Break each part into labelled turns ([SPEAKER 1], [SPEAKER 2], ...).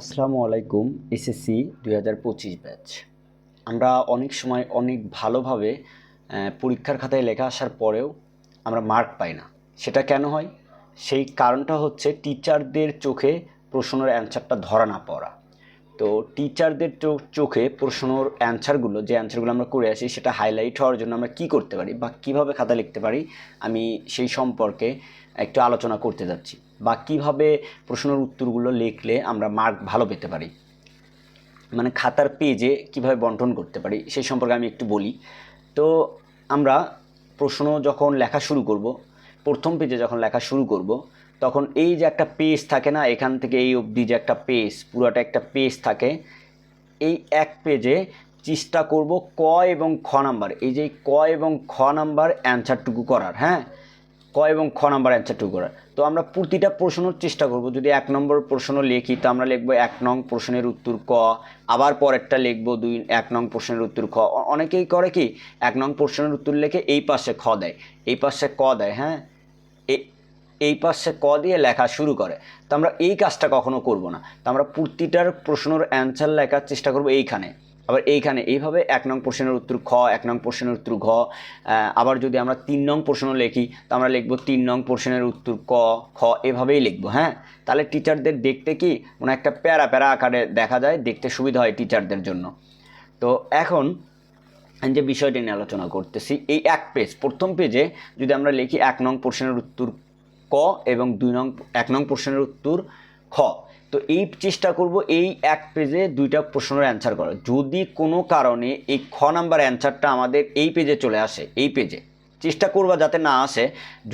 [SPEAKER 1] আসসালামু আলাইকুম। SSC 2025 batch. আমরা অনেক সময় অনেক ভালোভাবে পরীক্ষার খাতায় লেখা আসার পরেও আমরা মার্ক পাই না। সেটা কেন হয়? সেই কারণটা হচ্ছে টিচারদের চোখে প্রশ্নের অ্যান্সারটা ধরা না পড়া। তো টিচারদের চোখে প্রশ্নর অ্যান্সারগুলো যে অ্যান্সারগুলো আমরা করে আসি সেটা হাইলাইট হওয়ার জন্য আমরা কী করতে পারি বা কীভাবে খাতা লিখতে পারি, আমি সেই সম্পর্কে একটু আলোচনা করতে যাচ্ছি। বা কীভাবে প্রশ্নের উত্তরগুলো লিখলে আমরা মার্ক ভালো পেতে পারি, মানে খাতার পেজে কীভাবে বন্টন করতে পারি সেই সম্পর্কে আমি একটু বলি। তো আমরা প্রশ্ন যখন লেখা শুরু করব, প্রথম পেজে যখন লেখা শুরু করব, তখন এই যে একটা পেজ থাকে না, এখান থেকে এই অবধি যে একটা পেজ, পুরোটা একটা পেজ থাকে। এই এক পেজে চেষ্টা করব ক এবং খ নাম্বার, এই যে ক এবং খ নাম্বার অ্যান্সারটুকু করার। হ্যাঁ, ক এবং খ নাম্বার অ্যান্সারটুকু করার। তো আমরা প্রতিটা প্রশ্নের চেষ্টা করব, যদি 1 নম্বর প্রশ্ন লিখি তো আমরা লিখব 1 নং প্রশ্নের উত্তর ক, আবার পরেরটা লিখব 1 নং প্রশ্নের উত্তর খ। অনেকেই করে কি, 1 নং প্রশ্নের উত্তর লিখে এই পাশে খ দেয়, এই পাশে ক দেয়। হ্যাঁ, এই পাশে ক দিয়ে লেখা শুরু করে। তো আমরা এই কাজটা কখনো করব না। তো আমরা প্রতিটার প্রশ্নের অ্যান্সার লেখার চেষ্টা করব এইখানে, আবার এইখানে, এইভাবে 1 নং প্রশ্নের উত্তর খ, 1 নং প্রশ্নের উত্তর ঘ। আবার যদি আমরা 3 নং প্রশ্ন লিখি তো আমরা লিখব 3 নং প্রশ্নের উত্তর ক, খ, এভাবেই লিখব। হ্যাঁ, তাহলে টিচারদের দেখতে কি মানে একটা প্যারা প্যারা আকারে দেখা যায়, দেখতে সুবিধা হয় টিচারদের জন্য। তো এখন যে বিষয়টি নিয়ে আলোচনা করতেছি, এই এক পেজ, প্রথম পেজে যদি আমরা লিখি 1 নং প্রশ্নের উত্তর ক এবং 1 নং প্রশ্নের উত্তর খ, তো এই চেষ্টা করব এই এক পেজে 2টা প্রশ্নের অ্যান্সার করার। যদি কোনো কারণে এই খ নাম্বার অ্যান্সারটা আমাদের এই পেজে চলে আসে, এই পেজে চেষ্টা করবা যাতে না আসে।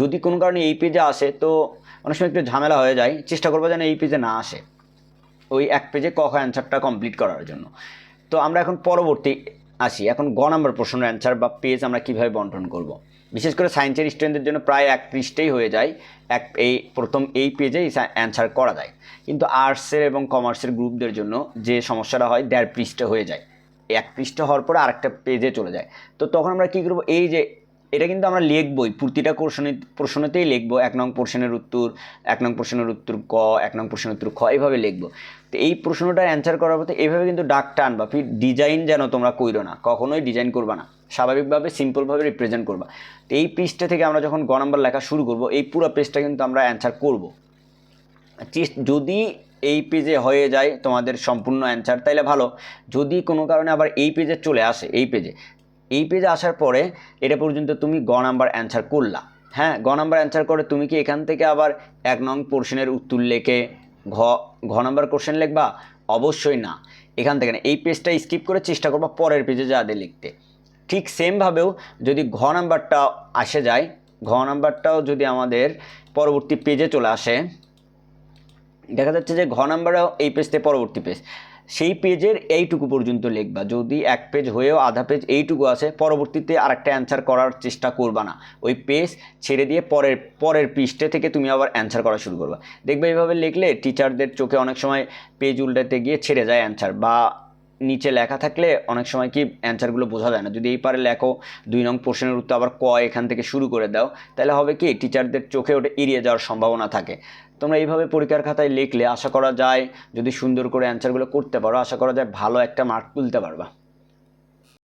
[SPEAKER 1] যদি কোনো কারণে এই পেজে আসে তো অনেক সময় একটু ঝামেলা হয়ে যায়, চেষ্টা করবা যেন এই পেজে না আসে, ওই এক পেজে ক খ অ্যান্সারটা কমপ্লিট করার জন্য। তো আমরা এখন পরবর্তী আসি, এখন গ নাম্বার প্রশ্নের অ্যান্সার বা পেজ আমরা কীভাবে বন্টন করব। বিশেষ করে সায়েন্সের স্টুডেন্টদের জন্য প্রায় 1 পৃষ্ঠাই হয়ে যায়, এই প্রথম এই পেজেই অ্যান্সার করা যায়। কিন্তু আর্টসের এবং কমার্সের গ্রুপদের জন্য যে সমস্যাটা হয়, 1.5 পৃষ্ঠা হয়ে যায়। 1 পৃষ্ঠা হওয়ার পরে আরেকটা পেজে চলে যায়। তো তখন আমরা কী করবো, এই যে এটা কিন্তু আমরা লিখবই, প্রতিটা প্রশ্নতেই লিখবো 1 নং প্রশ্নের উত্তর, 1 নং প্রশ্নের উত্তর ক, 1 নং প্রশ্নের উত্তর খ, এইভাবে লিখবো। তো এই প্রশ্নটার অ্যান্সার করার পথে এইভাবে কিন্তু ডাক টান বা ফির ডিজাইন যেন তোমরা কইরো না, কখনোই ডিজাইন করবা না, স্বাভাবিকভাবে সিম্পলভাবে রিপ্রেজেন্ট করবা। তো এই পেজটা থেকে আমরা যখন গ নাম্বার লেখা শুরু করব, এই পুরো পেজটা কিন্তু আমরা অ্যান্সার করব। যদি এই পেজে হয়ে যায় তোমাদের সম্পূর্ণ অ্যান্সার তাইলে ভালো। যদি কোনো কারণে আবার এই পেজে চলে আসে, এই পেজে আসার পরে এটা পর্যন্ত তুমি গ নাম্বার অ্যান্সার করলা। হ্যাঁ, গ নাম্বার অ্যান্সার করে তুমি কি এখান থেকে আবার 1 নং প্রশ্নের উত্তর লিখে ঘ নাম্বার কোশ্চেন লিখবা? অবশ্যই না, এখান থেকে না, এই পেজটা স্কিপ করে চেষ্টা করবা পরের পেজে যাদের লিখতে। ঠিক সেমভাবেও যদি ঘ নাম্বারটা আসে যায়, ঘ নাম্বারটাও যদি আমাদের পরবর্তী পেজে চলে আসে, দেখা যাচ্ছে যে ঘ নাম্বারও এই পেজতে পরবর্তী পেজ, সেই পেজের এইটুকু পর্যন্ত লিখবা। যদি এক পেজ হয়েও আধা পেজ এইটুকু আছে, পরবর্তীতে আরেকটা অ্যান্সার করার চেষ্টা করবা না, ওই পেজ ছেড়ে দিয়ে পরের পৃষ্ঠা থেকে তুমি আবার অ্যান্সার করা শুরু করবা। দেখবে এইভাবে লিখলে টিচারদের চোখে অনেক সময় পেজ উল্টাতে গিয়ে ছেড়ে যায় অ্যান্সার, বা নিচে লেখা থাকলে অনেক সময় কি অ্যান্সারগুলো বোঝা যায় না। যদি এই পারে লেখো 2 নং প্রশ্নের উত্তর আবার ক এখান থেকে শুরু করে দাও, তাহলে হবে কি টিচারদের চোখে ওটা এড়িয়ে যাওয়ার সম্ভাবনা থাকে। তোমরা এইভাবে পরীক্ষার খাতায় লিখলে আশা করা যায়, যদি সুন্দর করে অ্যান্সারগুলো করতে পারো, আশা করা যায় ভালো একটা মার্ক তুলতে পারবা।